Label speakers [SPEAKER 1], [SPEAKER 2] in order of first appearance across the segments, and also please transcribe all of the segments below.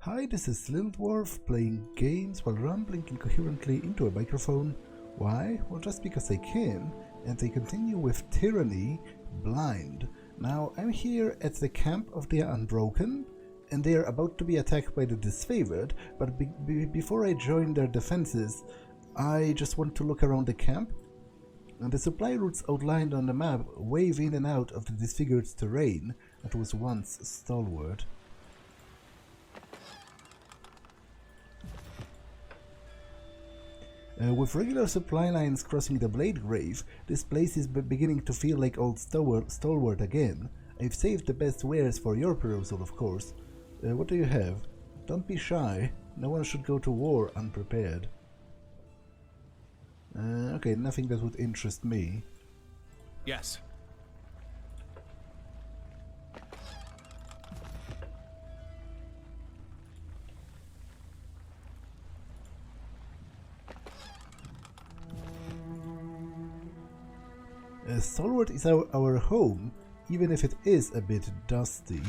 [SPEAKER 1] Hi, this is Little Dwarf playing games while rambling incoherently into a microphone. Why? Well, just because I can, and I continue with Tyranny blind. Now, I'm here at the camp of the Unbroken, and they are about to be attacked by the Disfavored, but before I join their defenses, I just want to look around the camp. And the supply routes outlined on the map wave in and out of the disfigured terrain that was once Stalwart. With regular supply lines crossing the Blade Grave, this place is beginning to feel like old Stalwart again. I've saved the best wares for your perusal, of course. What do you have? Don't be shy. No one should go to war unprepared. Okay, nothing that would interest me.
[SPEAKER 2] Yes.
[SPEAKER 1] Stalwart is our home, even if it is a bit dusty.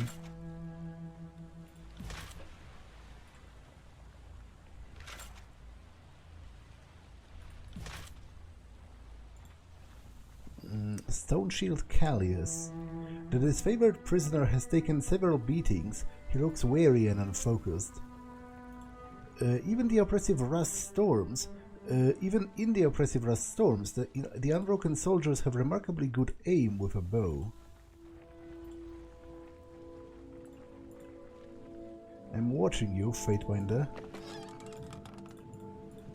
[SPEAKER 1] Stone Shield Callius. The disfavored prisoner has taken several beatings. He looks weary and unfocused. Even in the oppressive rust storms, the Unbroken soldiers have remarkably good aim with a bow. I'm watching you, Fatebinder.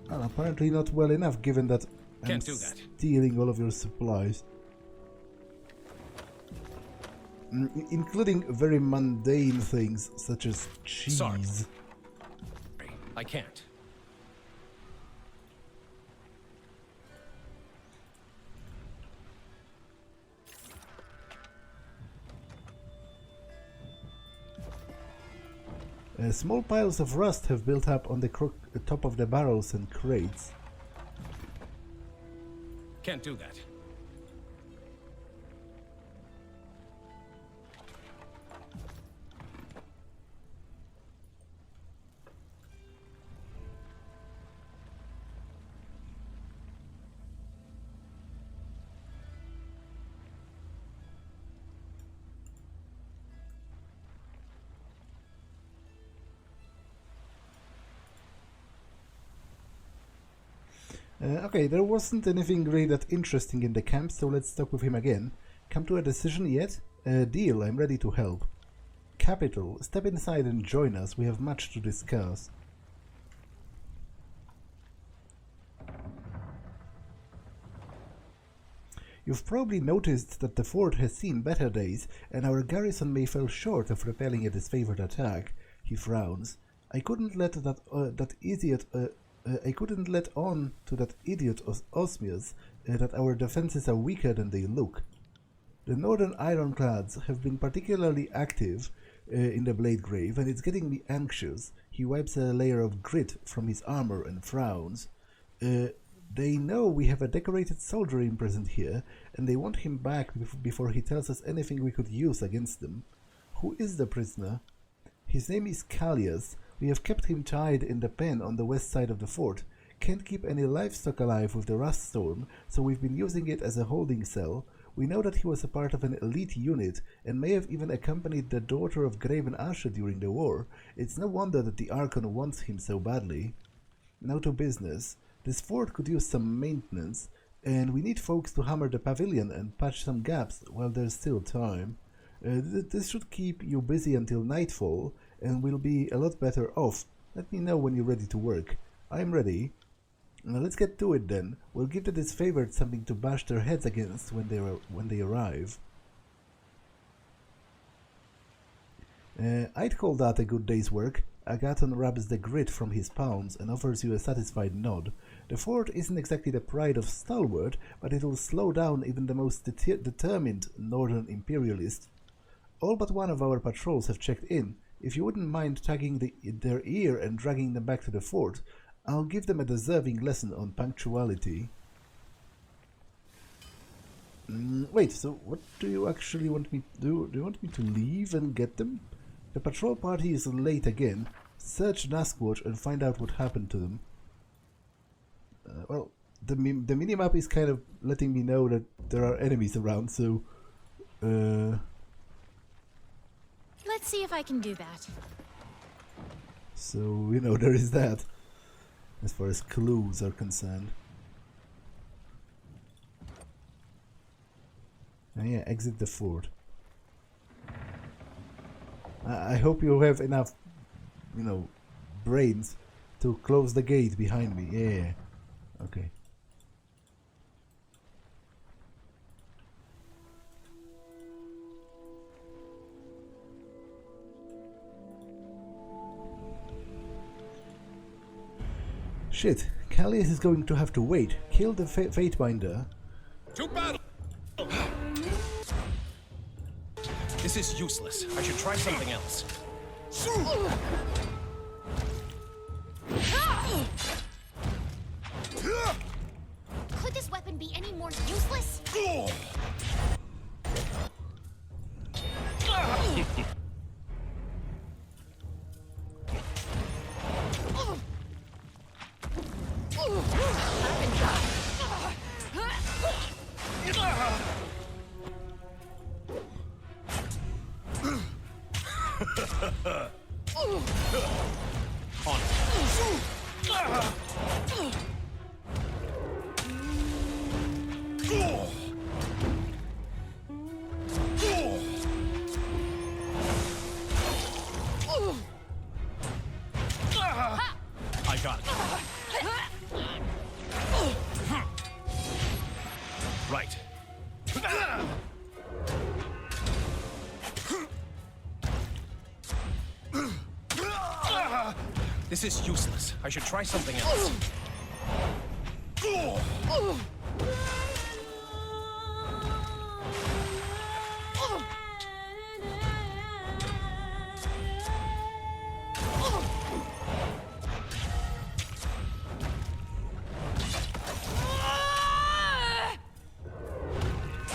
[SPEAKER 1] Well, apparently not well enough, given that I'm stealing all of your supplies. Including very mundane things, such as cheese.
[SPEAKER 2] Sorry. I can't.
[SPEAKER 1] Small piles of rust have built up on the top of the barrels and crates.
[SPEAKER 2] Can't do that.
[SPEAKER 1] Okay, there wasn't anything really that interesting in the camp, so let's talk with him again. Come to a decision yet? Deal, I'm ready to help. Capital, step inside and join us, we have much to discuss. You've probably noticed that the fort has seen better days, and our garrison may fall short of repelling a disfavored attack. He frowns. I couldn't let on to that idiot Osmius that our defenses are weaker than they look. The northern ironclads have been particularly active in the Blade Grave, and it's getting me anxious. He wipes a layer of grit from his armor and frowns. They know we have a decorated soldier imprisoned here, and they want him back before he tells us anything we could use against them. Who is the prisoner? His name is Callius. We have kept him tied in the pen on the west side of the fort. Can't keep any livestock alive with the rust storm, so we've been using it as a holding cell. We know that he was a part of an elite unit, and may have even accompanied the daughter of Graven Asher during the war. It's no wonder that the Archon wants him so badly. Now to business. This fort could use some maintenance, and we need folks to hammer the pavilion and patch some gaps while there's still time. This should keep you busy until nightfall, and we'll be a lot better off. Let me know when you're ready to work. I'm ready. Now let's get to it then. We'll give the disfavored something to bash their heads against when they arrive. I'd call that a good day's work. Agathon rubs the grit from his palms and offers you a satisfied nod. The fort isn't exactly the pride of Stalwart, but it'll slow down even the most determined northern imperialist. All but one of our patrols have checked in. If you wouldn't mind tagging their ear and dragging them back to the fort, I'll give them a deserving lesson on punctuality. Wait, so what do you actually want me to do? Do you want me to leave and get them? The patrol party is late again. search Duskwatch and find out what happened to them. Well, the minimap is kind of letting me know that there are enemies around, so...
[SPEAKER 3] Let's see if I can do that.
[SPEAKER 1] So, you know, there is that, as far as clues are concerned. And yeah, exit the fort. I hope you have enough, you know, brains to close the gate behind me. Yeah, okay. Shit, Callias is going to have to wait. Kill the Fatebinder.
[SPEAKER 2] To battle! This is useless. I should try something else.
[SPEAKER 3] Could this weapon be any more useless?
[SPEAKER 2] I got it. Right. This is useless. I should try something else.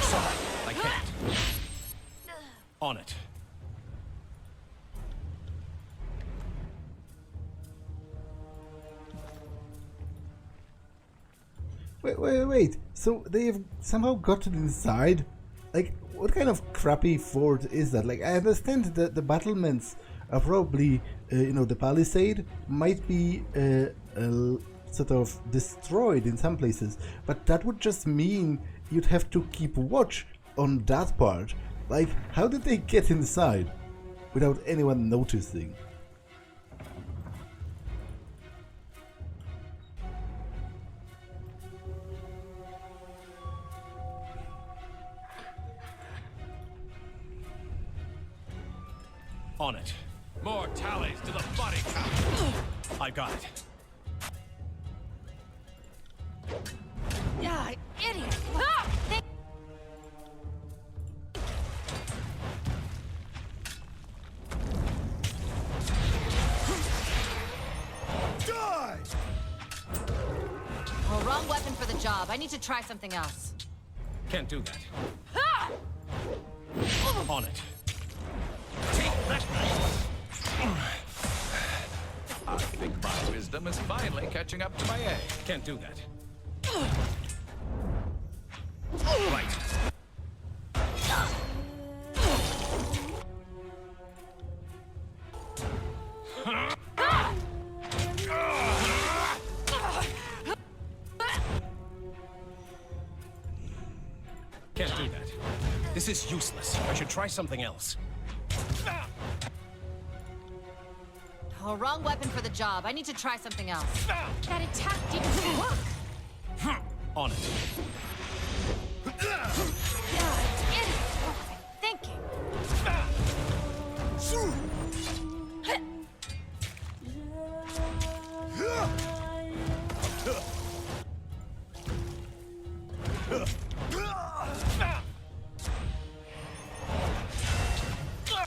[SPEAKER 2] Sorry, I can't. On it.
[SPEAKER 1] Wait. So they have somehow gotten inside? Like, what kind of crappy fort is that? Like, I understand that the battlements are probably, you know, the palisade might be sort of destroyed in some places, but that would just mean you'd have to keep watch on that part. Like, how did they get inside without anyone noticing?
[SPEAKER 2] On it. More tallies to the body count. I got it.
[SPEAKER 3] Yeah, idiot!
[SPEAKER 2] Die!
[SPEAKER 4] Well, wrong weapon for the job. I need to try something else.
[SPEAKER 2] Can't do that. On it. Take that.
[SPEAKER 5] I think my wisdom is finally catching up to my age.
[SPEAKER 2] Can't do that. Right. Can't do that. This is useless. I should try something else.
[SPEAKER 4] Oh, wrong weapon for the job. I need to try something else.
[SPEAKER 3] That attack didn't work!
[SPEAKER 2] On it.
[SPEAKER 3] Yeah, idiot! What was I thinking?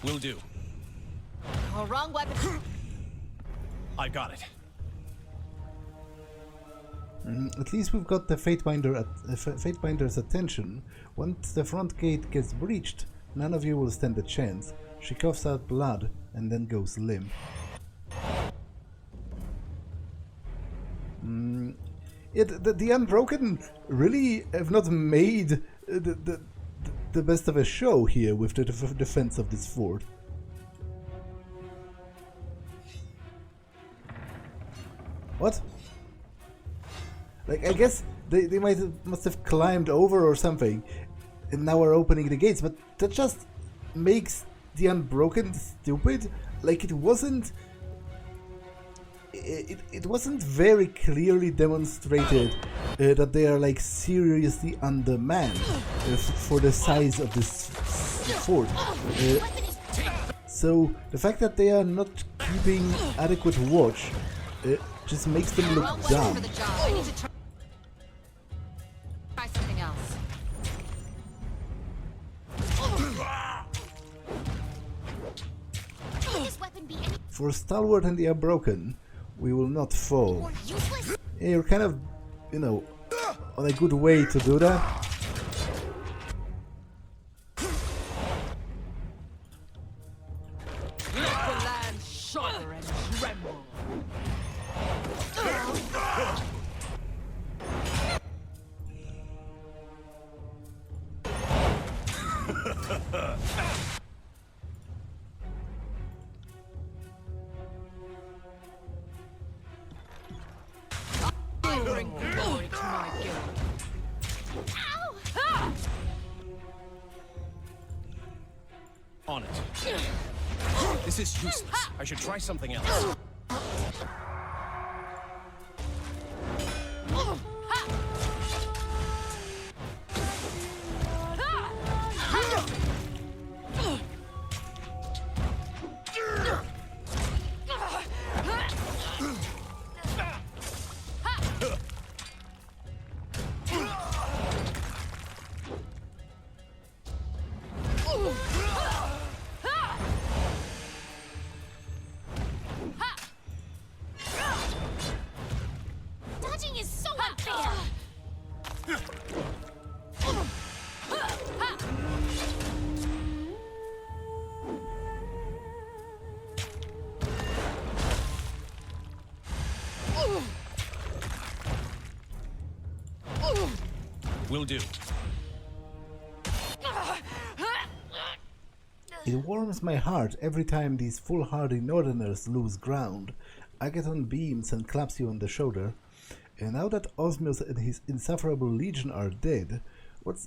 [SPEAKER 2] Will do.
[SPEAKER 4] Oh, wrong weapon.
[SPEAKER 2] I got it.
[SPEAKER 1] At least we've got the Fatebinder's attention. Once the front gate gets breached, none of you will stand a chance. She coughs out blood and then goes limp. The Unbroken really have not made the best of a show here with the defense of this fort. What? Like, I guess they must have climbed over or something, and now are opening the gates, but that just makes the Unbroken stupid. Like, it wasn't very clearly demonstrated that they are like seriously undermanned for the size of this fort. So the fact that they are not keeping adequate watch just makes them look
[SPEAKER 4] Wrong
[SPEAKER 1] dumb.
[SPEAKER 4] weapon for the job. I need to try something else.
[SPEAKER 3] Could this weapon be any
[SPEAKER 1] For Stalwart and the Unbroken, we will not fall.
[SPEAKER 3] more useless?
[SPEAKER 1] Yeah, you're kind of, you know, on a good way to do that.
[SPEAKER 4] Let the land shudder and tremble. I bring glory to my guild.
[SPEAKER 3] Ow!
[SPEAKER 2] On it. This is useless. I should try something else.
[SPEAKER 3] Dodging is so unfair!
[SPEAKER 2] Will do.
[SPEAKER 1] It warms my heart every time these foolhardy northerners lose ground. Agathon beams and claps you on the shoulder. And now that Osmios and his insufferable legion are dead, what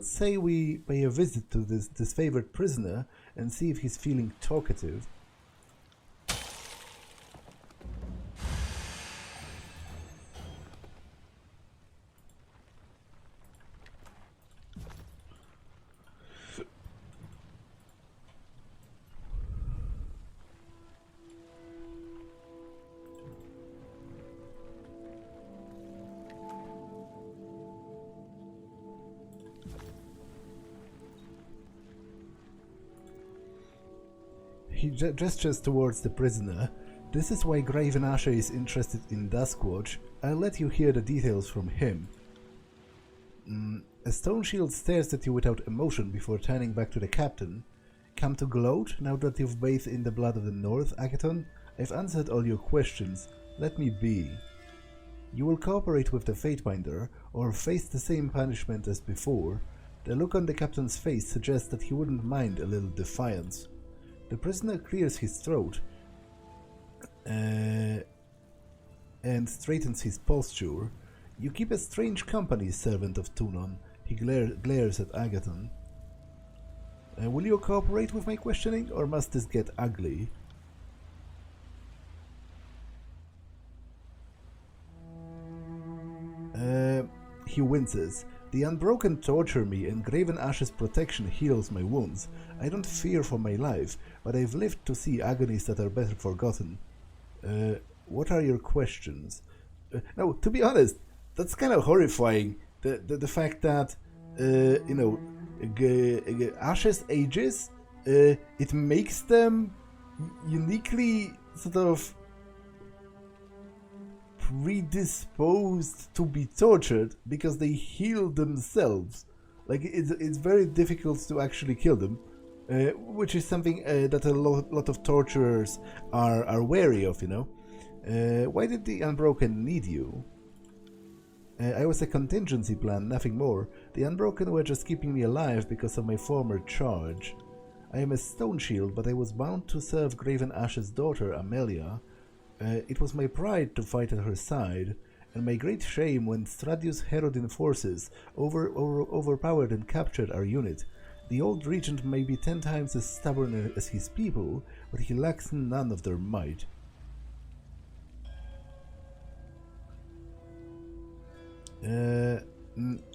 [SPEAKER 1] say we pay a visit to this disfavored prisoner and see if he's feeling talkative? He gestures towards the prisoner. This is why Graven Asher is interested in Duskwatch. I'll let you hear the details from him. A stone shield stares at you without emotion before turning back to the captain. Come to gloat now that you've bathed in the blood of the North, Agathon? I've answered all your questions. Let me be. You will cooperate with the Fatebinder, or face the same punishment as before. The look on the captain's face suggests that he wouldn't mind a little defiance. The prisoner clears his throat and straightens his posture. You keep a strange company, servant of Tunon. He glares at Agathon. Will you cooperate with my questioning, or must this get ugly? He winces. The Unbroken torture me, and Graven Ash's protection heals my wounds. I don't fear for my life, but I've lived to see agonies that are better forgotten. What are your questions? No, to be honest, that's kind of horrifying. The fact that, you know, Ash's ages, it makes them uniquely sort of predisposed to be tortured because they heal themselves. Like, it's very difficult to actually kill them, which is something that a lot of torturers are wary of, you know. Why did the Unbroken need you? I was a contingency plan, nothing more. The Unbroken were just keeping me alive because of my former charge. I am a stone shield, but I was bound to serve Graven Ash's daughter, Amelia. It was my pride to fight at her side, and my great shame when Stradius Herodin forces overpowered and captured our unit. The old regent may be 10 times as stubborn as his people, but he lacks none of their might.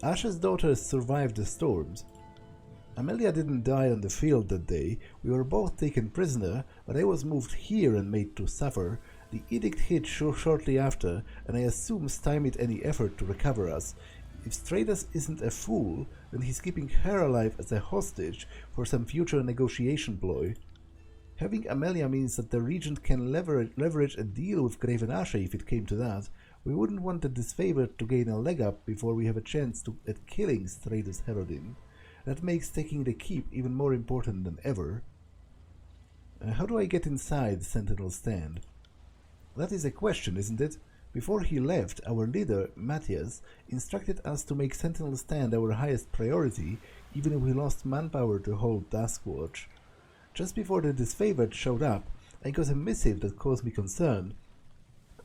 [SPEAKER 1] Ash's daughters survived the storms. Amelia didn't die on the field that day. We were both taken prisoner, but I was moved here and made to suffer. The edict hit shortly after, and I assume stymied any effort to recover us. If Stratus isn't a fool, then he's keeping her alive as a hostage for some future negotiation ploy. Having Amelia means that the regent can leverage a deal with Graven Ashe if it came to that. We wouldn't want the disfavored to gain a leg up before we have a chance at killing Stratus Herodin. That makes taking the keep even more important than ever. How do I get inside Sentinel Stand? That is a question, isn't it? Before he left, our leader, Matthias, instructed us to make Sentinel Stand our highest priority, even if we lost manpower to hold Duskwatch. Just before the disfavored showed up, I got a missive that caused me concern.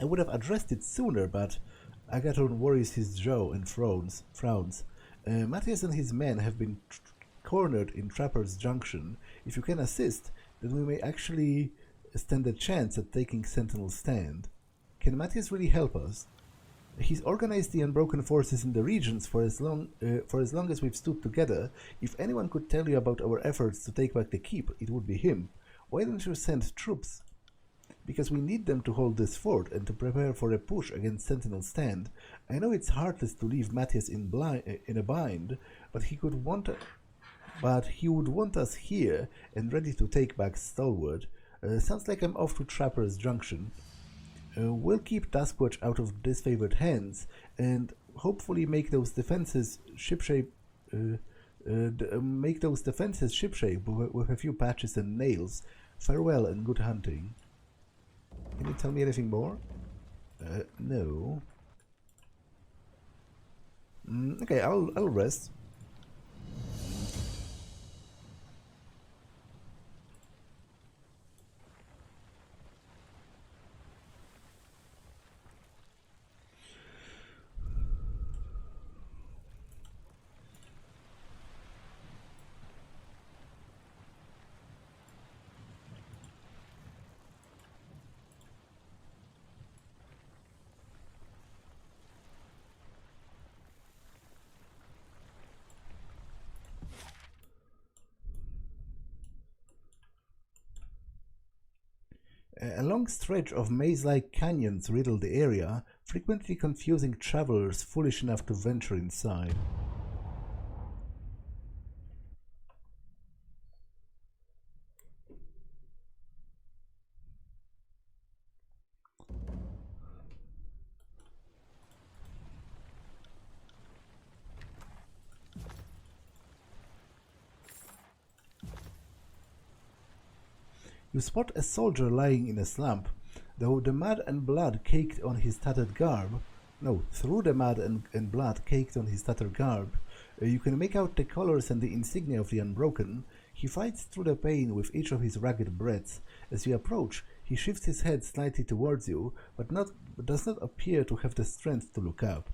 [SPEAKER 1] I would have addressed it sooner, but Agathon worries his jaw and frowns. Matthias and his men have been cornered in Trapper's Junction. If you can assist, then we may actually stand a chance at taking Sentinel Stand. Can Matthias really help us? He's organized the Unbroken forces in the regions for as long as we've stood together. If anyone could tell you about our efforts to take back the keep, it would be him. Why don't you send troops? Because we need them to hold this fort and to prepare for a push against Sentinel Stand. I know it's heartless to leave Matthias in a bind, but he would want us here and ready to take back Stalwart. Sounds like I'm off to Trapper's Junction. We'll keep Duskwatch out of disfavored hands and hopefully make those defenses shipshape. Make those defenses shipshape with a few patches and nails. Farewell and good hunting. Can you tell me anything more? No. Okay, I'll rest. A long stretch of maze-like canyons riddle the area, frequently confusing travelers foolish enough to venture inside. You spot a soldier lying in a slump, though the mud and blood caked on his tattered garb. No, through the mud and blood caked on his tattered garb, you can make out the colors and the insignia of the Unbroken. He fights through the pain with each of his ragged breaths. As you approach, he shifts his head slightly towards you, but does not appear to have the strength to look up.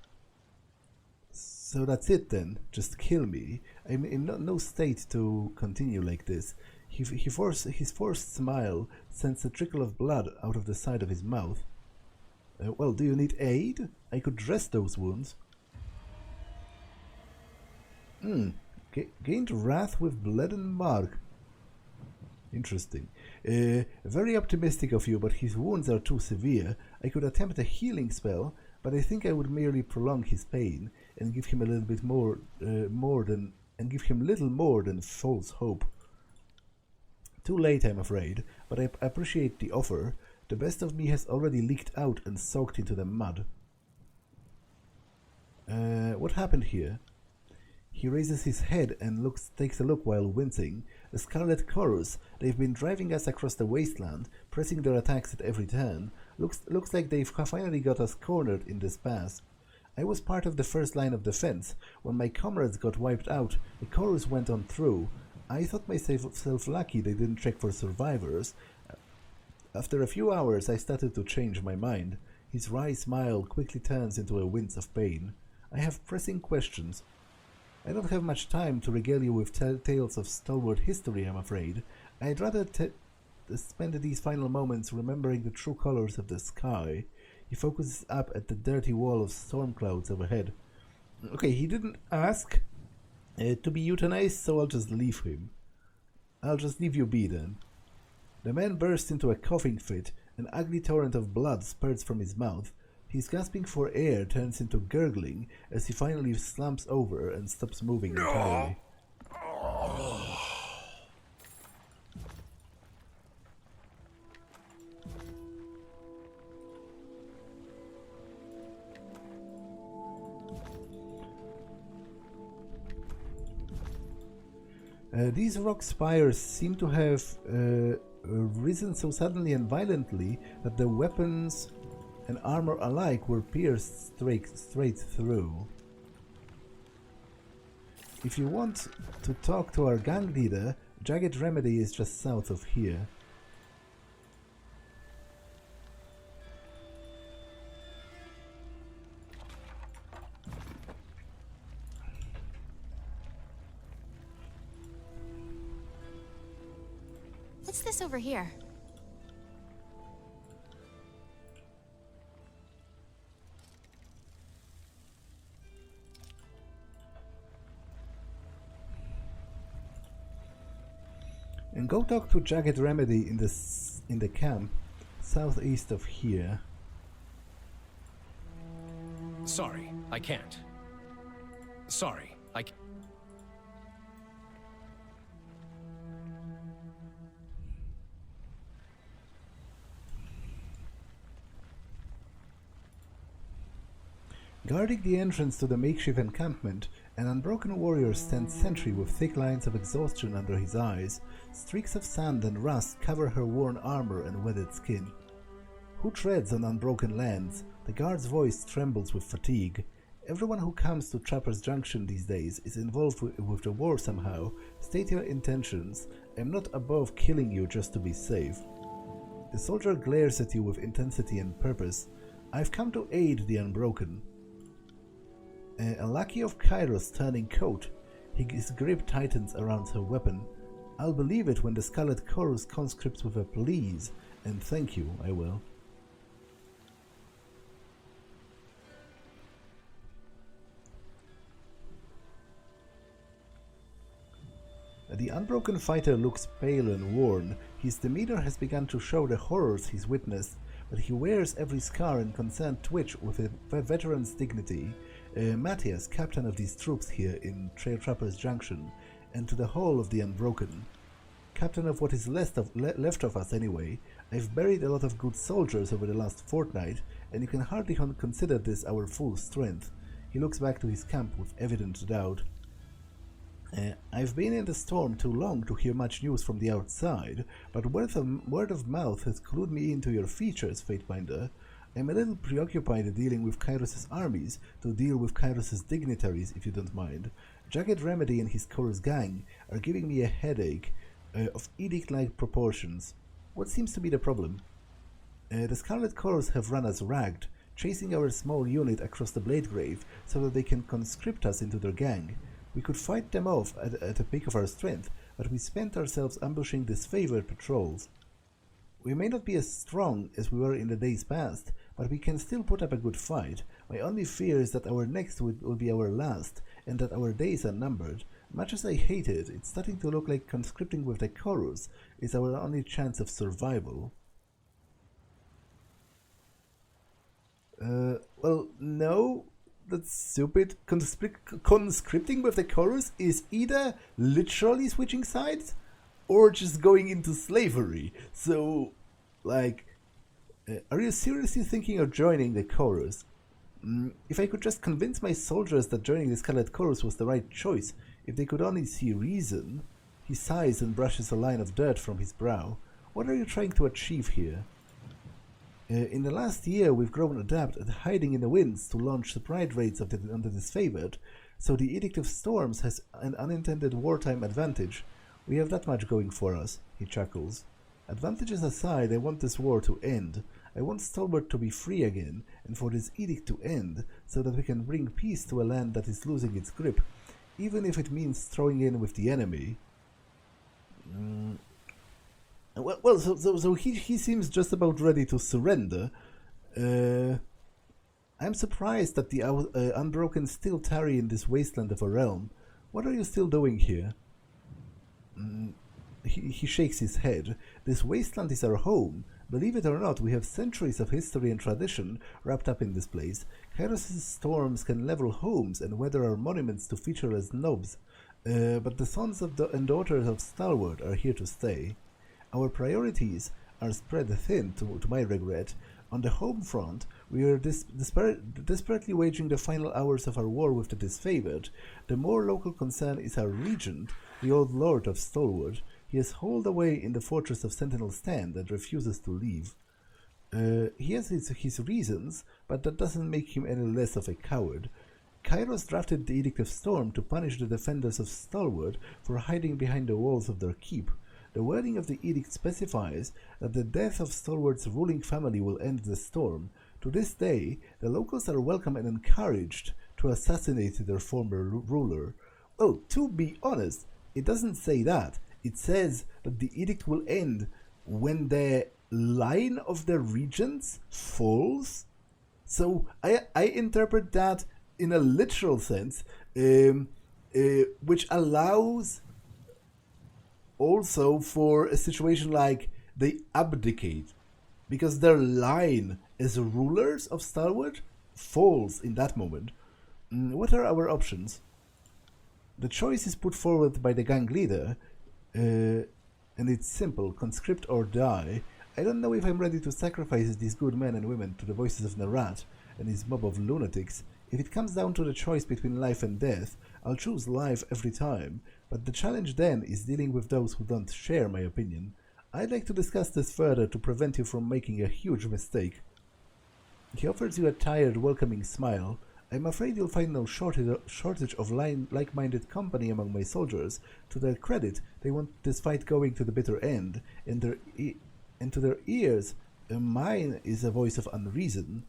[SPEAKER 1] So that's it then, just kill me. I'm in no state to continue like this. His forced smile sends a trickle of blood out of the side of his mouth. Well, do you need aid? I could dress those wounds. Gained wrath with blood and mark. Interesting. Very optimistic of you, but his wounds are too severe. I could attempt a healing spell, but I think I would merely prolong his pain and give him a little bit more than false hope. Too late, I'm afraid, but I appreciate the offer. The best of me has already leaked out and soaked into the mud. What happened here? He raises his head and takes a look while wincing. The Scarlet chorus. They've been driving us across the wasteland, pressing their attacks at every turn. Looks like they've finally got us cornered in this pass. I was part of the first line of defense. When my comrades got wiped out, the chorus went on through. I thought myself lucky they didn't check for survivors. After a few hours, I started to change my mind. His wry smile quickly turns into a wince of pain. I have pressing questions. I don't have much time to regale you with tales of stalwart history, I'm afraid. I'd rather spend these final moments remembering the true colors of the sky. He focuses up at the dirty wall of storm clouds overhead. Okay, he didn't ask to be euthanized, so I'll just leave him. I'll just leave you be then. The man bursts into a coughing fit. An ugly torrent of blood spurts from his mouth. His gasping for air turns into gurgling as he finally slumps over and stops moving entirely. These rock spires seem to have risen so suddenly and violently that the weapons and armor alike were pierced straight through. If you want to talk to our gang leader, Jagged Remedy is just south of here.
[SPEAKER 3] What's this over here?
[SPEAKER 1] And go talk to Jagged Remedy in the camp southeast of here.
[SPEAKER 2] Sorry, I can't. Sorry, I can't.
[SPEAKER 1] Guarding the entrance to the makeshift encampment, an unbroken warrior stands sentry with thick lines of exhaustion under his eyes. Streaks of sand and rust cover her worn armor and wetted skin. Who treads on unbroken lands? The guard's voice trembles with fatigue. Everyone who comes to Trapper's Junction these days is involved with the war somehow. State your intentions. I'm not above killing you just to be safe. The soldier glares at you with intensity and purpose. I've come to aid the Unbroken. A lackey of Kairos turning coat. His grip tightens around her weapon. I'll believe it when the Scarlet Chorus conscripts with a please, and thank you, I will. The Unbroken fighter looks pale and worn. His demeanor has begun to show the horrors he's witnessed, but he wears every scar and concerned twitch with a veteran's dignity. Matthias, captain of these troops here in Trapper's Junction, and to the whole of the Unbroken. Captain of what is left of us anyway. I've buried a lot of good soldiers over the last fortnight, and you can hardly consider this our full strength. He looks back to his camp with evident doubt. I've been in the storm too long to hear much news from the outside, but word of mouth has clued me into your features, Fatebinder. I'm a little preoccupied dealing with Kairos' armies to deal with Kairos' dignitaries, if you don't mind. Jagged Remedy and his chorus gang are giving me a headache of edict-like proportions. What seems to be the problem? The Scarlet Chorus have run us ragged, chasing our small unit across the Bladegrave so that they can conscript us into their gang. We could fight them off at the peak of our strength, but we spent ourselves ambushing disfavored patrols. We may not be as strong as we were in the days past, but we can still put up a good fight. My only fear is that our next will be our last, and that our days are numbered. Much as I hate it, it's starting to look like conscripting with the Chorus is our only chance of survival. Well, no, that's stupid. Conscripting with the Chorus is either literally switching sides, or just going into slavery. So, like, are you seriously thinking of joining the Chorus? If I could just convince my soldiers that joining the Scarlet Chorus was the right choice, if they could only see reason. He sighs and brushes a line of dirt from his brow. What are you trying to achieve here? In the last year, we've grown adept at hiding in the winds to launch surprise raids on the disfavored, so the Edict of Storms has an unintended wartime advantage. We have that much going for us, he chuckles. Advantages aside, I want this war to end. I want Stalwart to be free again, and for this edict to end, so that we can bring peace to a land that is losing its grip, even if it means throwing in with the enemy. So he seems just about ready to surrender. I'm surprised that the Unbroken still tarry in this wasteland of a realm. What are you still doing here? He shakes his head. This wasteland is our home. Believe it or not, we have centuries of history and tradition wrapped up in this place. Kairos' storms can level homes and weather our monuments to featureless knobs. But the sons and daughters of Stalwart are here to stay. Our priorities are spread thin, to my regret. On the home front, we are desperately waging the final hours of our war with the disfavored. The more local concern is our regent, the old lord of Stalwart. He is holed away in the fortress of Sentinel Stand and refuses to leave. He has his reasons, but that doesn't make him any less of a coward. Kairos drafted the Edict of Storm to punish the defenders of Stalwart for hiding behind the walls of their keep. The wording of the edict specifies that the death of Stalwart's ruling family will end the storm. To this day, the locals are welcome and encouraged to assassinate their former ruler. Well, to be honest, it doesn't say that. It says that the edict will end when the line of the regents falls. So I interpret that in a literal sense, which allows also for a situation like they abdicate, because their line as rulers of Stalwart falls in that moment. What are our options? The choice is put forward by the gang leader, and it's simple: conscript or die. I don't know if I'm ready to sacrifice these good men and women to the voices of Narat and his mob of lunatics. If it comes down to the choice between life and death, I'll choose life every time, but the challenge then is dealing with those who don't share my opinion. I'd like to discuss this further to prevent you from making a huge mistake. He offers you a tired, welcoming smile. I'm afraid you'll find no shortage of like-minded company among my soldiers. To their credit, they want this fight going to the bitter end, and to their ears, mine is a voice of unreason.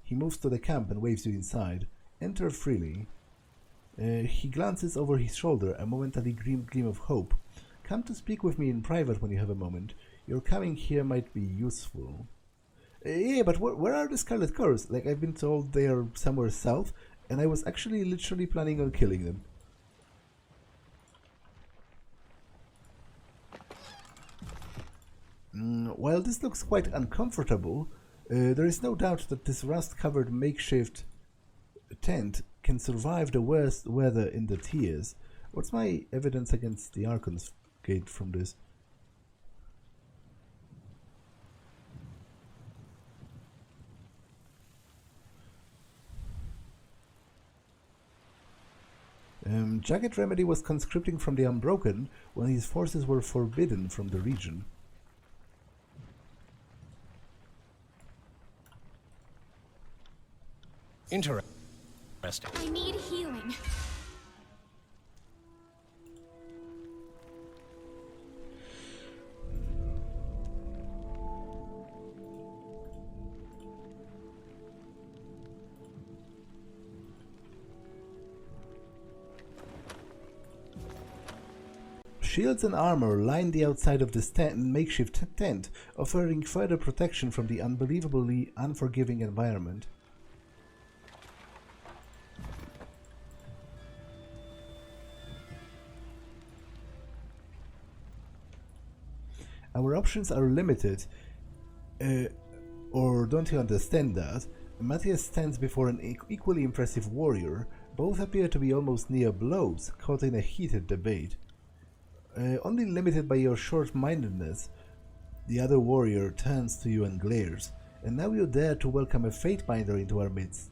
[SPEAKER 1] He moves to the camp and waves you inside. Enter freely. He glances over his shoulder, a momentary gleam of hope. Come to speak with me in private when you have a moment. Your coming here might be useful. Yeah, but where are the Scarlet Cores? Like, I've been told they are somewhere south, and I was actually literally planning on killing them. While this looks quite uncomfortable, there is no doubt that this rust-covered makeshift tent can survive the worst weather in the tiers. What's my evidence against the Archon's gate from this? Jagged Remedy was conscripting from the Unbroken when his forces were forbidden from the region.
[SPEAKER 2] Interesting.
[SPEAKER 3] I need healing.
[SPEAKER 1] Shields and armor line the outside of this makeshift tent, offering further protection from the unbelievably unforgiving environment. Our options are limited, or don't you understand that? Matthias stands before an equally impressive warrior. Both appear to be almost near blows, caught in a heated debate. Only limited by your short-mindedness, the other warrior turns to you and glares. And now you dare to welcome a Fatebinder into our midst.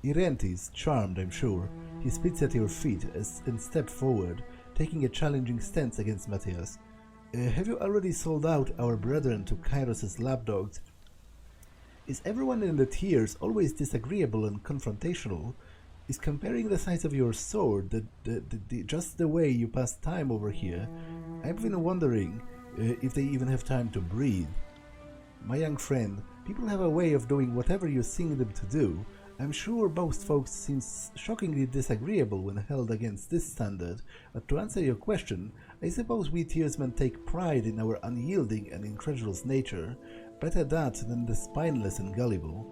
[SPEAKER 1] Irentis, charmed, I'm sure. He spits at your feet and steps forward, taking a challenging stance against Matthias. Have you already sold out our brethren to Kairos' lapdogs? Is everyone in the tiers always disagreeable and confrontational? Is comparing the size of your sword just the way you pass time over here? I've been wondering if they even have time to breathe. My young friend, people have a way of doing whatever you sing them to do. I'm sure most folks seem shockingly disagreeable when held against this standard, but to answer your question, I suppose we tiersmen take pride in our unyielding and incredulous nature. Better that than the spineless and gullible.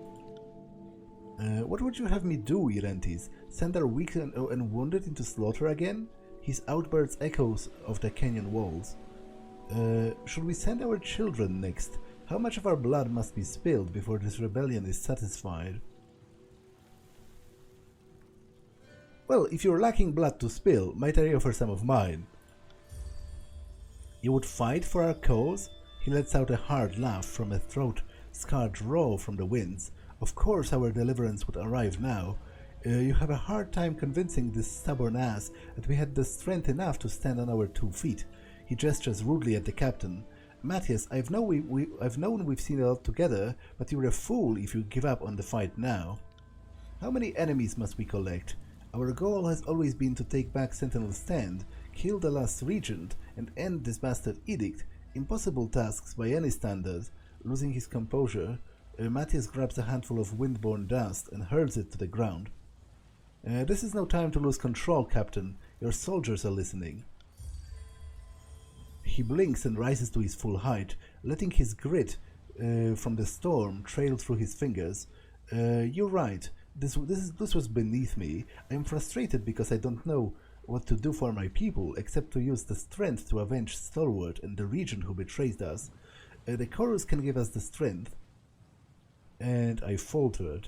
[SPEAKER 1] What would you have me do, Irentis? Send our weak and wounded into slaughter again? His outbursts echoes of the canyon walls. Should we send our children next? How much of our blood must be spilled before this rebellion is satisfied? Well, if you're lacking blood to spill, might I offer some of mine? You would fight for our cause? He lets out a hard laugh from a throat scarred raw from the winds. Of course our deliverance would arrive now. You have a hard time convincing this stubborn ass that we had the strength enough to stand on our 2 feet. He gestures rudely at the captain. Matthias, I've known we've seen it all together, but you're a fool if you give up on the fight now. How many enemies must we collect? Our goal has always been to take back Sentinel's stand, kill the last regent, and end this bastard edict. Impossible tasks by any standard. Losing his composure, Matthias grabs a handful of windborne dust and hurls it to the ground. This is no time to lose control, Captain. Your soldiers are listening. He blinks and rises to his full height, letting his grit from the storm trail through his fingers. You're right. This was beneath me. I am frustrated because I don't know what to do for my people except to use the strength to avenge Stalwart and the regent who betrayed us. The chorus can give us the strength. And I faltered.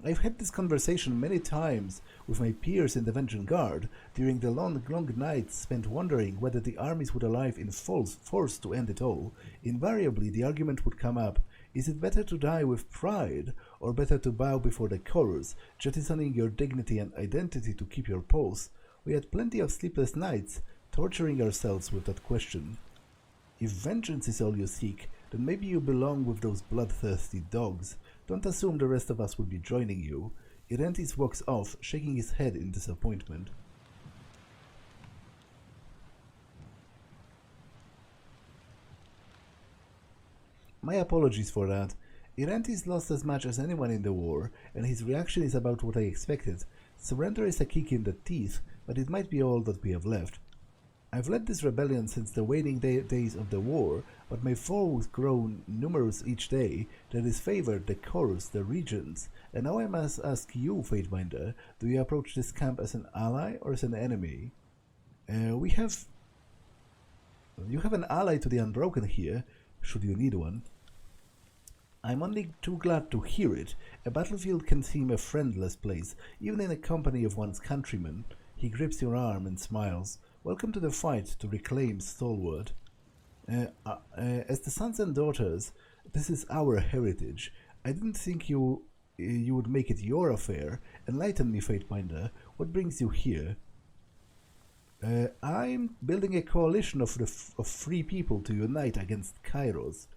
[SPEAKER 1] I've had this conversation many times with my peers in the Vengeance Guard during the long nights spent wondering whether the armies would arrive in full force to end it all. Invariably the argument would come up: is it better to die with pride, or better to bow before the chorus, jettisoning your dignity and identity to keep your pulse? We had plenty of sleepless nights, torturing ourselves with that question. If vengeance is all you seek, then maybe you belong with those bloodthirsty dogs. Don't assume the rest of us will be joining you. Irentis walks off, shaking his head in disappointment. My apologies for that. Irentis lost as much as anyone in the war, and his reaction is about what I expected. Surrender is a kick in the teeth, but it might be all that we have left. I've led this rebellion since the waning days of the war, but my foes grow numerous each day. That is favored the chorus, the regents, and now I must ask you, Fatebinder, do you approach this camp as an ally or as an enemy? You have an ally to the Unbroken here, should you need one. I'm only too glad to hear it. A battlefield can seem a friendless place, even in the company of one's countrymen. He grips your arm and smiles. Welcome to the fight to reclaim Stalwart. As the sons and daughters, this is our heritage. I didn't think you would make it your affair. Enlighten me, Fatebinder. What brings you here? I'm building a coalition of free people to unite against Kairos.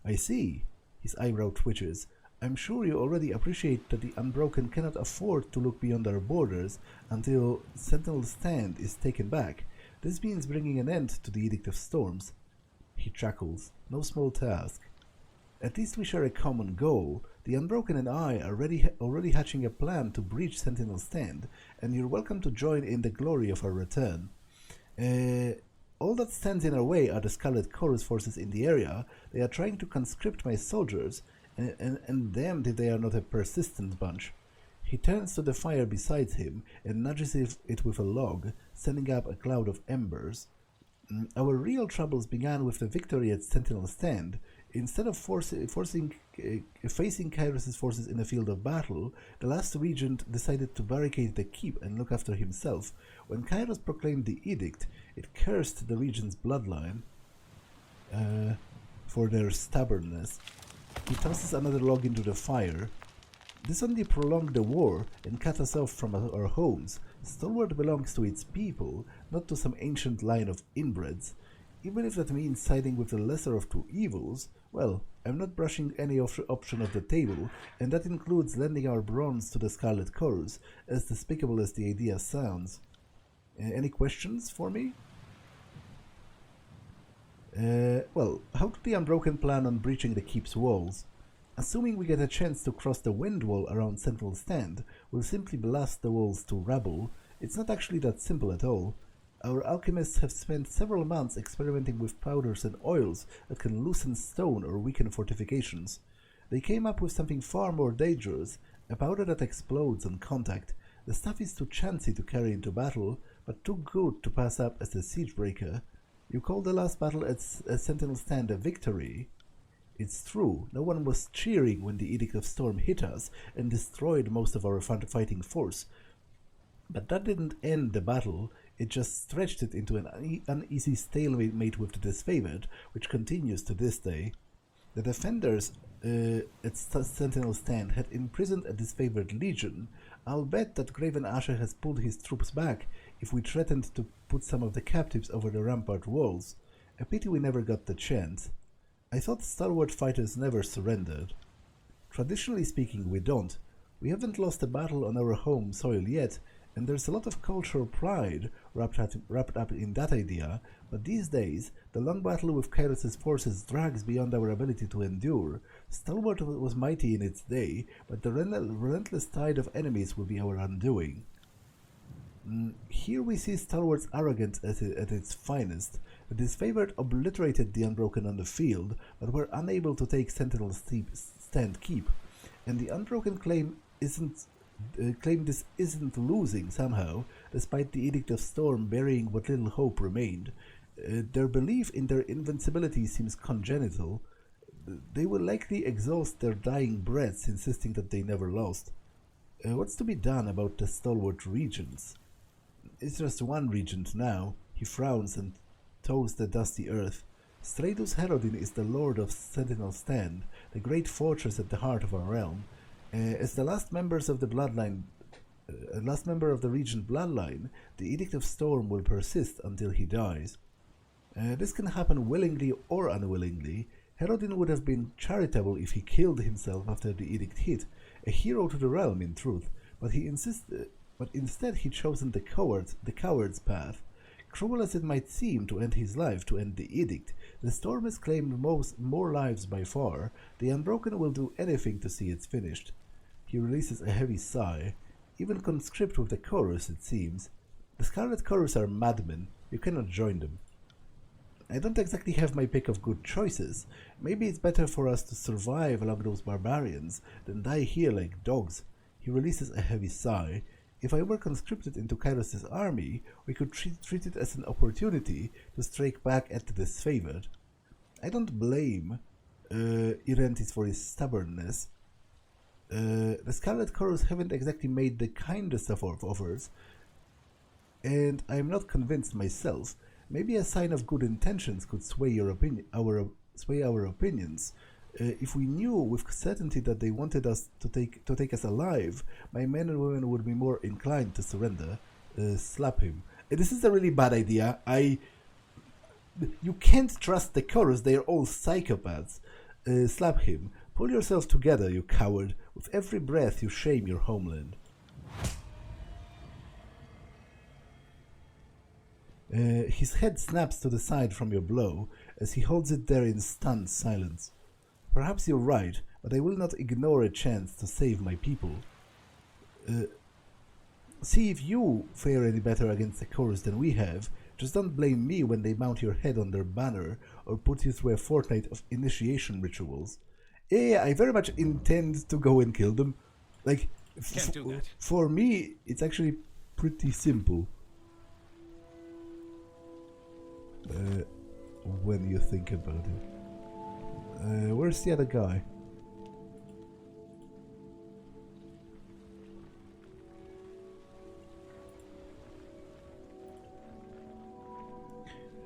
[SPEAKER 1] I see. His eyebrow twitches. I'm sure you already appreciate that the Unbroken cannot afford to look beyond our borders until Sentinel's stand is taken back. This means bringing an end to the Edict of Storms. He chuckles. No small task. At least we share a common goal. The Unbroken and I are already hatching a plan to breach Sentinel's stand, and you're welcome to join in the glory of our return. All that stands in our way are the Scarlet Chorus forces in the area. They are trying to conscript my soldiers, and damned if they are not a persistent bunch. He turns to the fire beside him and nudges it with a log, sending up a cloud of embers. Our real troubles began with the victory at Sentinel's stand. Instead of facing Kairos' forces in a field of battle, the last regent decided to barricade the keep and look after himself. When Kairos proclaimed the edict, it cursed the regent's bloodline for their stubbornness. He tosses another log into the fire. This only prolonged the war and cut us off from our homes. Stalwart belongs to its people, not to some ancient line of inbreds. even if that means siding with the lesser of two evils, well, I'm not brushing any option off the table, and that includes lending our bronze to the Scarlet Chorus, as despicable as the idea sounds. Any questions for me? Well, how do the Unbroken plan on breaching the keep's walls? Assuming we get a chance to cross the wind wall around Central Stand, we'll simply blast the walls to rubble. It's not actually that simple at all. Our alchemists have spent several months experimenting with powders and oils that can loosen stone or weaken fortifications. They came up with something far more dangerous, a powder that explodes on contact. The stuff is too chancy to carry into battle, but too good to pass up as a siegebreaker. You call the last battle at Sentinel Stand a victory? It's true, no one was cheering when the Edict of Storm hit us and destroyed most of our fighting force. But that didn't end the battle, it just stretched it into an uneasy stalemate with the disfavored, which continues to this day. The defenders at Sentinel Stand had imprisoned a disfavored legion. I'll bet that Graven Asher has pulled his troops back if we threatened to put some of the captives over the rampart walls. A pity we never got the chance. I thought stalwart fighters never surrendered. Traditionally speaking, we don't. We haven't lost a battle on our home soil yet, and there's a lot of cultural pride wrapped up in that idea, but these days, the long battle with Kairos' forces drags beyond our ability to endure. Stalwart was mighty in its day, but the relentless tide of enemies will be our undoing. Here we see Stalwart's arrogance at its finest. The disfavored obliterated the Unbroken on the field, but were unable to take Sentinel Stand Keep, and the Unbroken claim this isn't losing somehow, despite the Edict of Storm burying what little hope remained. Their belief in their invincibility seems congenital. They will likely exhaust their dying breaths, insisting that they never lost. What's to be done about the Stalwart Regents? It's just one regent now. He frowns and toes the dusty earth. Stradus Herodin is the lord of Sentinel Stand, the great fortress at the heart of our realm. As the last member of the Regent bloodline, the Edict of Storm will persist until he dies. This can happen willingly or unwillingly. Herodin would have been charitable if he killed himself after the edict hit, a hero to the realm in truth, but instead he chosen the coward's path. Cruel as it might seem to end his life to end the edict, the storm has claimed more lives by far. The Unbroken will do anything to see it finished. He releases a heavy sigh. Even conscript with the chorus, it seems. The Scarlet Chorus are madmen. You cannot join them. I don't exactly have my pick of good choices. Maybe it's better for us to survive along those barbarians than die here like dogs. He releases a heavy sigh. If I were conscripted into Kairos' army, we could treat it as an opportunity to strike back at the disfavored. I don't blame Irentis for his stubbornness. The Scarlet Chorus haven't exactly made the kindest of offers, and I'm not convinced myself. Maybe a sign of good intentions could sway our opinions. If we knew with certainty that they wanted us to take us alive, my men and women would be more inclined to surrender. Slap him. This is a really bad idea. You can't trust the chorus. They are all psychopaths. Slap him. Pull yourself together, you coward. With every breath, you shame your homeland. His head snaps to the side from your blow as he holds it there in stunned silence. Perhaps you're right, but I will not ignore a chance to save my people. See if you fare any better against the chorus than we have. Just don't blame me when they mount your head on their banner or put you through a fortnight of initiation rituals. Yeah, I very much intend to go and kill them. Like,
[SPEAKER 2] Can't do that.
[SPEAKER 1] For me, it's actually pretty simple. When you think about it. Where's the other guy?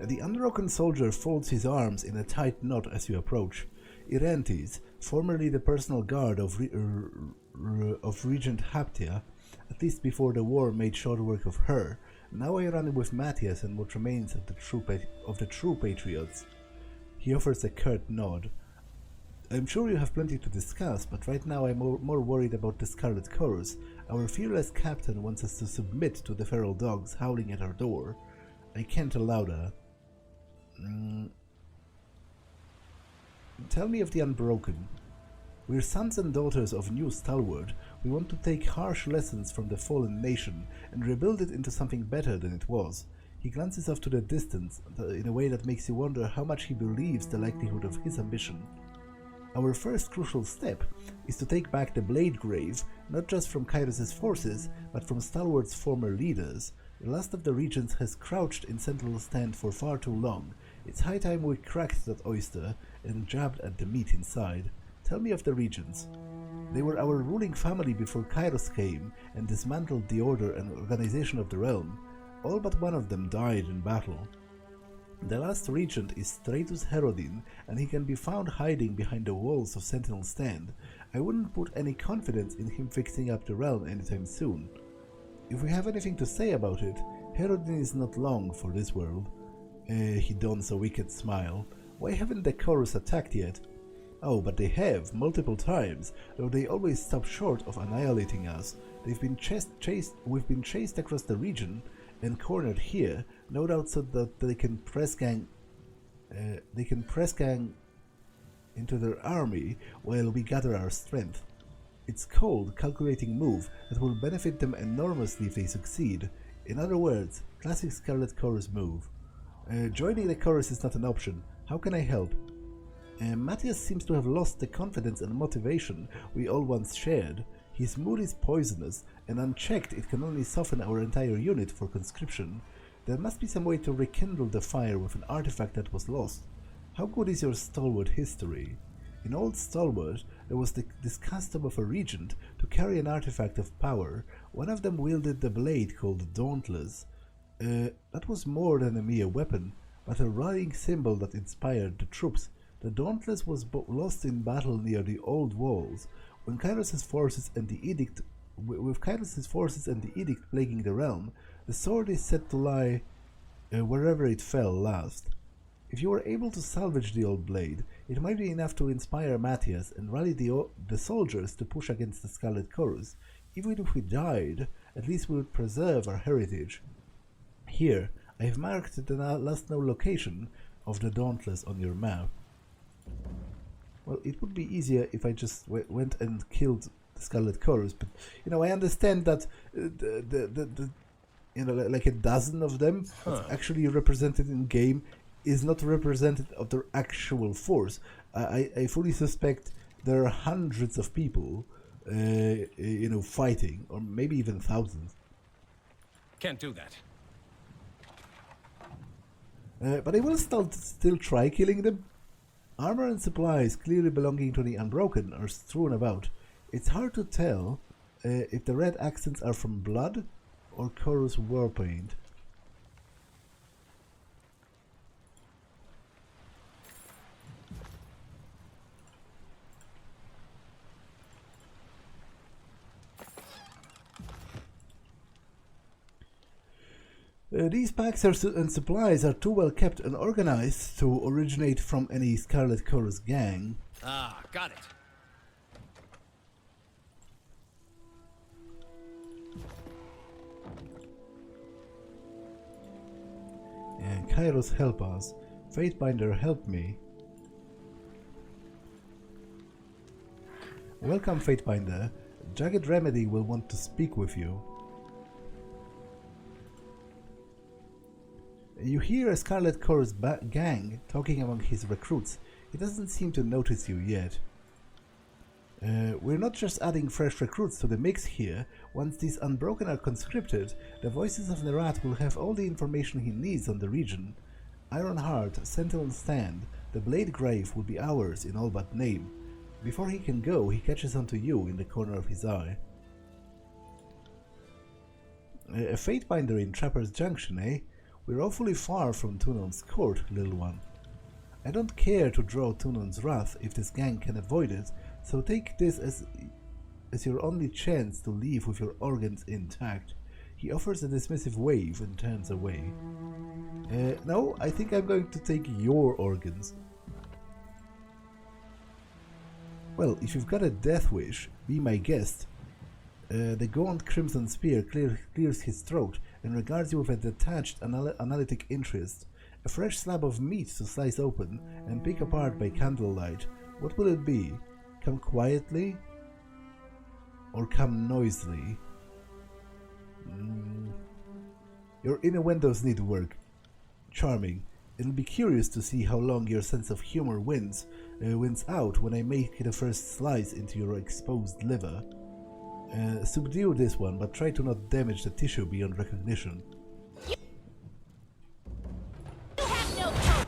[SPEAKER 1] The Unbroken soldier folds his arms in a tight knot as you approach. Irentis, formerly the personal guard of Regent Haptia, at least before the war made short work of her, Now I run with Matthias and what remains of the true patriots. He offers a curt nod. I'm sure you have plenty to discuss, but right now I'm more worried about the Scarlet Chorus. Our fearless captain wants us to submit to the feral dogs howling at our door. I can't allow that. Tell me of the Unbroken. We're sons and daughters of New Stalwart. We want to take harsh lessons from the fallen nation and rebuild it into something better than it was. He glances off to the distance in a way that makes you wonder how much he believes the likelihood of his ambition. Our first crucial step is to take back the Blade Grave, not just from Kairos' forces, but from Stalwart's former leaders. The last of the Regents has crouched in Sentinel Stand for far too long. It's high time we cracked that oyster and jabbed at the meat inside. Tell me of the Regents. They were our ruling family before Kairos came and dismantled the order and organization of the realm. All but one of them died in battle. The last regent is Stratus Herodin, and he can be found hiding behind the walls of Sentinel Stand. I wouldn't put any confidence in him fixing up the realm anytime soon. If we have anything to say about it, Herodin is not long for this world. He dons a wicked smile. Why haven't the chorus attacked yet? Oh, but they have, multiple times, though they always stop short of annihilating us. We've been chased across the region and cornered here, no doubt so that they can press gang into their army while we gather our strength. It's cold, calculating move that will benefit them enormously if they succeed. In other words, classic Scarlet Chorus move. Joining the chorus is not an option. How can I help? Matthias seems to have lost the confidence and motivation we all once shared. His mood is poisonous, and unchecked it can only soften our entire unit for conscription. There must be some way to rekindle the fire with an artifact that was lost. How good is your Stalwart history? In old Stalwart, there was this custom of a regent to carry an artifact of power. One of them wielded the blade called Dauntless. That was more than a mere weapon, but a rallying symbol that inspired the troops. The Dauntless was lost in battle near the old walls. When Kairos' forces and the edict, with Kairos' forces and the edict plaguing the realm, the sword is said to lie wherever it fell last. If you were able to salvage the old blade, it might be enough to inspire Matthias and rally the soldiers to push against the Scarlet Chorus. Even if we died, at least we would preserve our heritage. Here, I have marked the last known location of the Dauntless on your map. Well, it would be easier if I just went and killed the Scarlet Chorus, but I understand that like a dozen of them that's actually represented in game is not representative of their actual force. I fully suspect there are hundreds of people, fighting, or maybe even thousands.
[SPEAKER 2] Can't do that.
[SPEAKER 1] But I will still try killing them. Armor and supplies clearly belonging to the Unbroken are strewn about. It's hard to tell if the red accents are from blood or Chorus war paint. These packs and supplies are too well kept and organized to originate from any Scarlet Chorus gang.
[SPEAKER 2] Ah, got it.
[SPEAKER 1] And Kairos help us. Fatebinder help me. Welcome, Fatebinder. Jagged Remedy will want to speak with you. You hear a Scarlet Chorus gang talking among his recruits. He doesn't seem to notice you yet. We're not just adding fresh recruits to the mix here. Once these Unbroken are conscripted, the Voices of Nerat will have all the information he needs on the region. Ironheart, Sentinel Stand, the Blade Grave will be ours in all but name. Before he can go, he catches onto you in the corner of his eye. A Fatebinder in Trapper's Junction, eh? We're awfully far from Tunon's court, little one. I don't care to draw Tunon's wrath if this gang can avoid it, so take this as your only chance to leave with your organs intact. He offers a dismissive wave and turns away. No, I think I'm going to take your organs. Well, if you've got a death wish, be my guest. The gaunt Crimson Spear clears his throat and regards you with a detached analytic interest. A fresh slab of meat to slice open and pick apart by candlelight. What will it be? Come quietly? Or come noisily? Your innuendos need work. Charming. It'll be curious to see how long your sense of humor wins out when I make the first slice into your exposed liver. Subdue this one, but try to not damage the tissue beyond recognition.
[SPEAKER 3] You have no hope.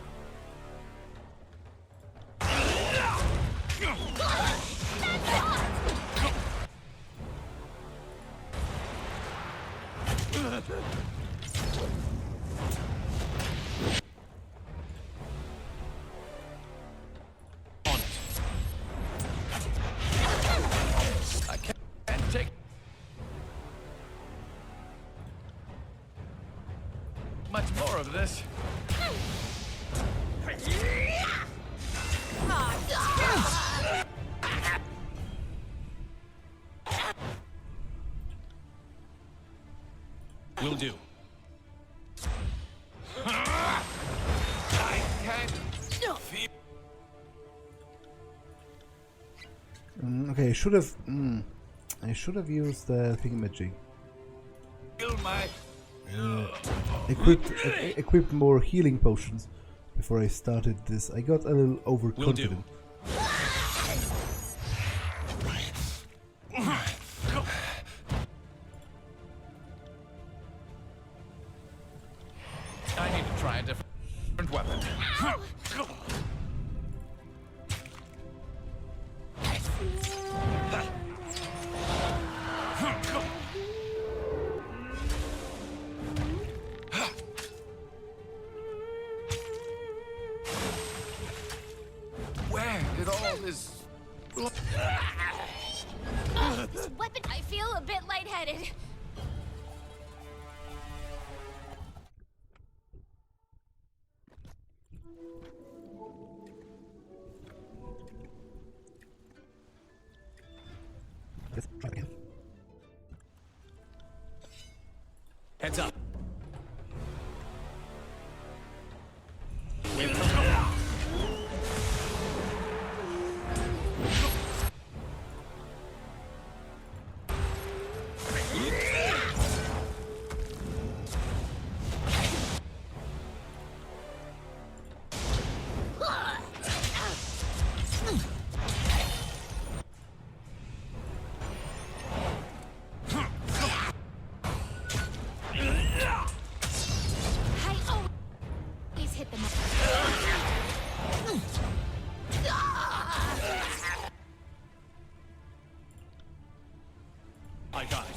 [SPEAKER 5] Much more of this.
[SPEAKER 2] Will do.
[SPEAKER 5] I can't feel.
[SPEAKER 1] Okay, I should have used the thingamajig.
[SPEAKER 5] My
[SPEAKER 1] Equipped more healing potions before I started this. I got a little overconfident.
[SPEAKER 5] I need to try a different weapon. Where did all this...
[SPEAKER 3] This weapon, I feel a bit lightheaded.
[SPEAKER 1] Let's try again.
[SPEAKER 2] Heads up. I got it.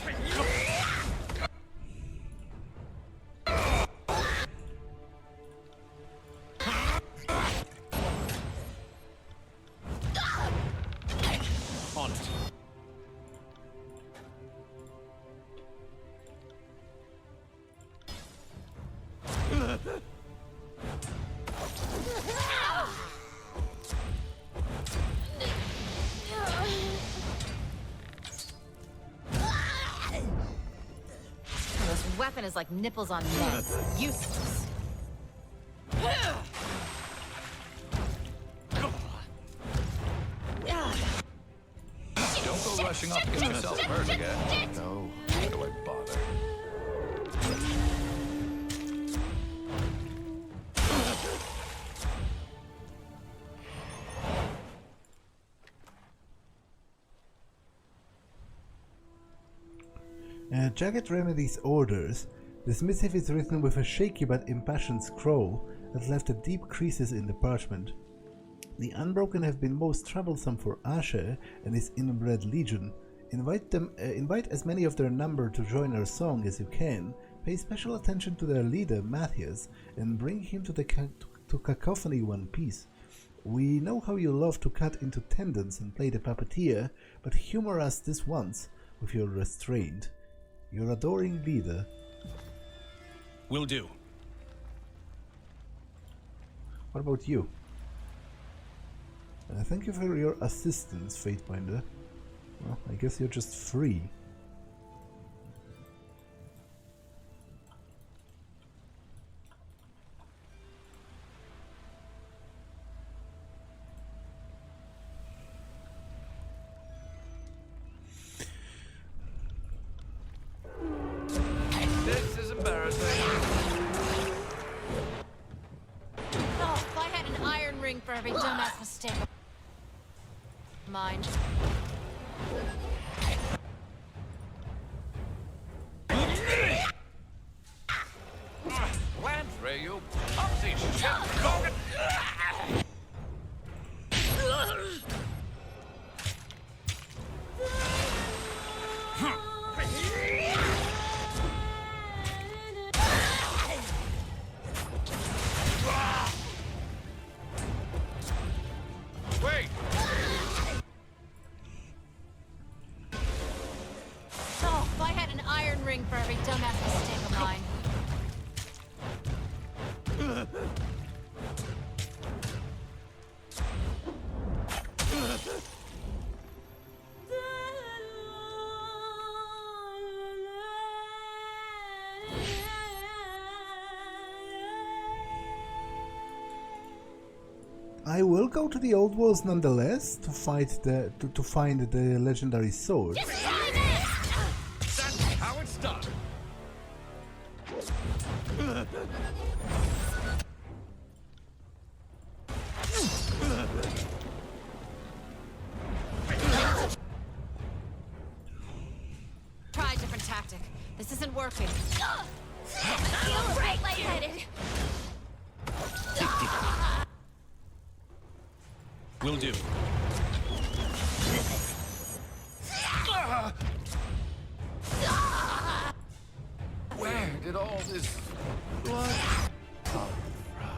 [SPEAKER 2] On it.
[SPEAKER 4] This weapon is like nipples on men. Useless.
[SPEAKER 5] Don't go rushing off to get yourself hurt again. No, why do I bother?
[SPEAKER 1] Jagged Remedy's orders. This missive is written with a shaky but impassioned scroll that left deep creases in the parchment. The Unbroken have been most troublesome for Ashe and his inbred legion. Invite as many of their number to join our song as you can. Pay special attention to their leader, Matthias, and bring him to Cacophony one piece. We know how you love to cut into tendons and play the puppeteer, but humor us this once with your restraint. Your adoring leader.
[SPEAKER 2] Will do.
[SPEAKER 1] What about you? Thank you for your assistance, Fatebinder. Well, I guess you're just free.
[SPEAKER 5] This is embarrassing.
[SPEAKER 4] Oh, if I had an iron ring for every dumbass mistake of mine.
[SPEAKER 5] Plant ray, you clumsy shit dog. Wait!
[SPEAKER 4] Oh, if I had an iron ring for every dumbass mistake of mine.
[SPEAKER 1] I will go to the old walls nonetheless to fight to find the legendary sword.
[SPEAKER 2] That's how it's done.
[SPEAKER 4] Try a different tactic. This isn't working.
[SPEAKER 3] Feel right lightheaded.
[SPEAKER 2] Will do.
[SPEAKER 5] Where did all this blood come from?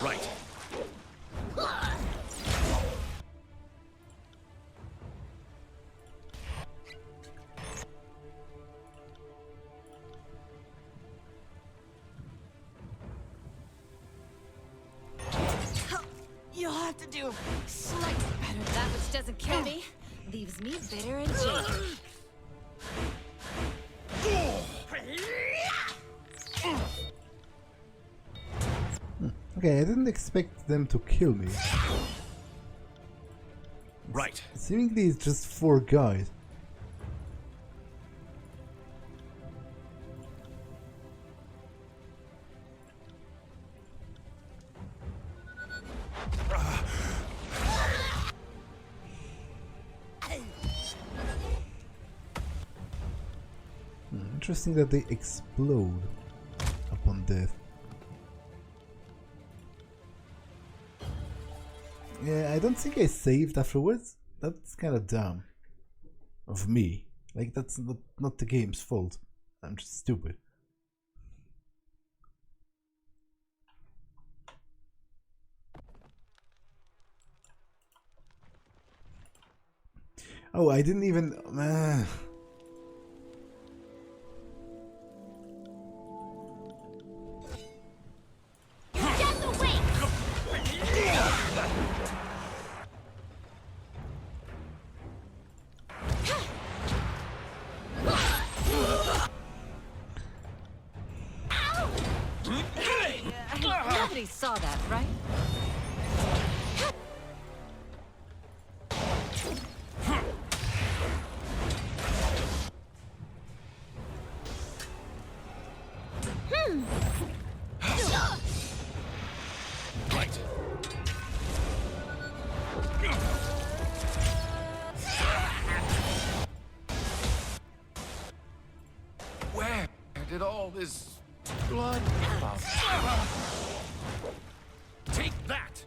[SPEAKER 2] Right.
[SPEAKER 4] You'll have to do slightly better. That which doesn't kill me leaves me bitter and jaded.
[SPEAKER 1] Okay, I didn't expect them to kill me.
[SPEAKER 2] Right.
[SPEAKER 1] Seemingly it's just 4 guys. Interesting that they explode upon death. Yeah, I don't think I saved afterwards. That's kind of dumb of me. Like, that's not the game's fault. I'm just stupid. Oh, I didn't even...
[SPEAKER 3] Get the wing!
[SPEAKER 4] Nobody saw that, right?
[SPEAKER 2] Right.
[SPEAKER 5] Where did all this blood come from?
[SPEAKER 2] Take that.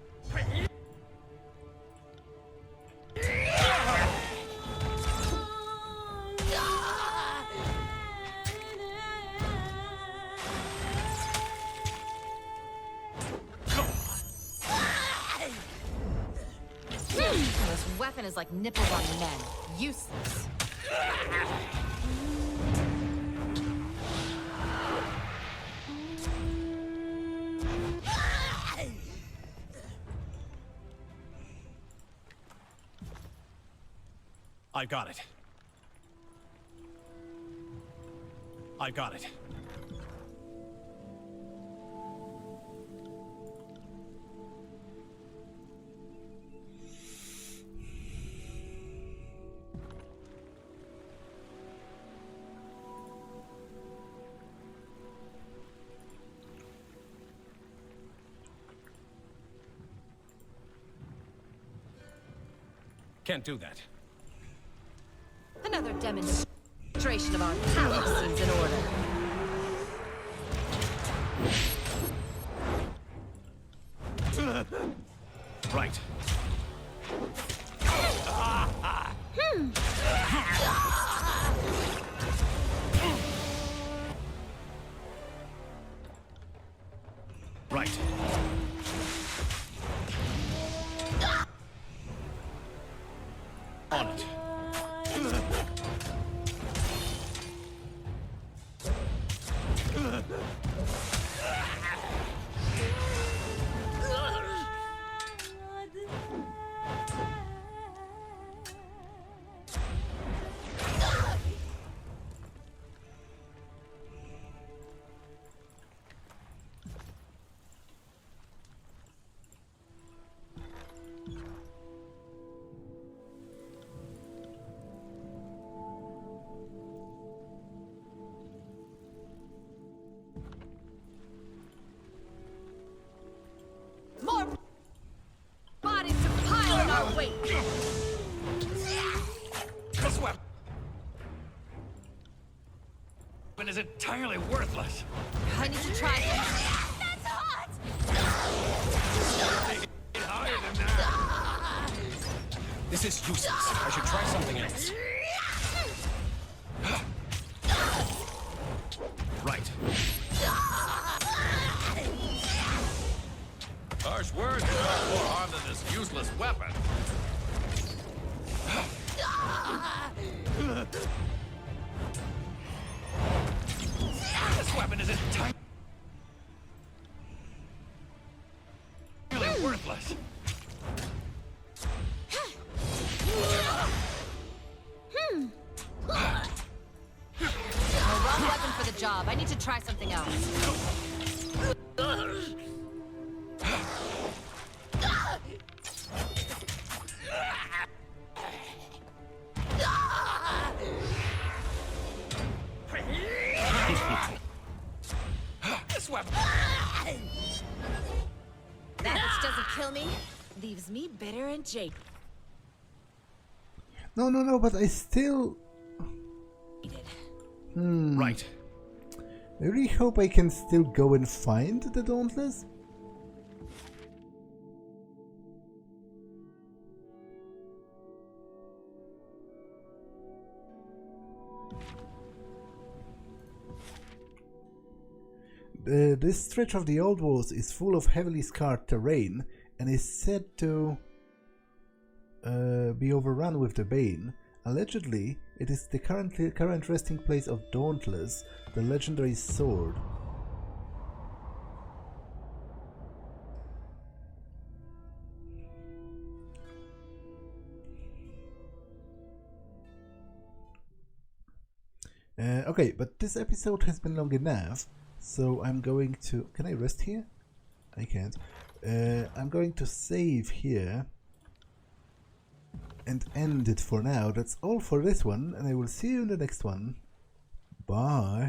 [SPEAKER 4] Those Weapon is like nipples on men. Useless.
[SPEAKER 2] I got it. I got it. Can't do that.
[SPEAKER 4] Another demonstration of our power seems in order.
[SPEAKER 2] Right. Right. On it.
[SPEAKER 4] More bodies to pile in our wake.
[SPEAKER 2] This weapon is entirely worthless.
[SPEAKER 4] I need to try it.
[SPEAKER 3] That's hot!
[SPEAKER 2] Higher than that. This is useless. I should try something else. Right.
[SPEAKER 5] Harsh words do more harm than this useless weapon.
[SPEAKER 2] This weapon is entirely worthless.
[SPEAKER 4] Wrong weapon for the job. I need to try something else.
[SPEAKER 2] This weapon.
[SPEAKER 4] That which doesn't kill me leaves me bitter and jaded.
[SPEAKER 1] No, but I still...
[SPEAKER 2] Right.
[SPEAKER 1] I really hope I can still go and find the Dauntless. This stretch of the old walls is full of heavily scarred terrain and is said to be overrun with the Bane. Allegedly, it is the current resting place of Dauntless, the legendary sword. Okay, but this episode has been long enough, so I'm going to... Can I rest here? I can't. I'm going to save here and end it for now. That's all for this one, and I will see you in the next one. Bye.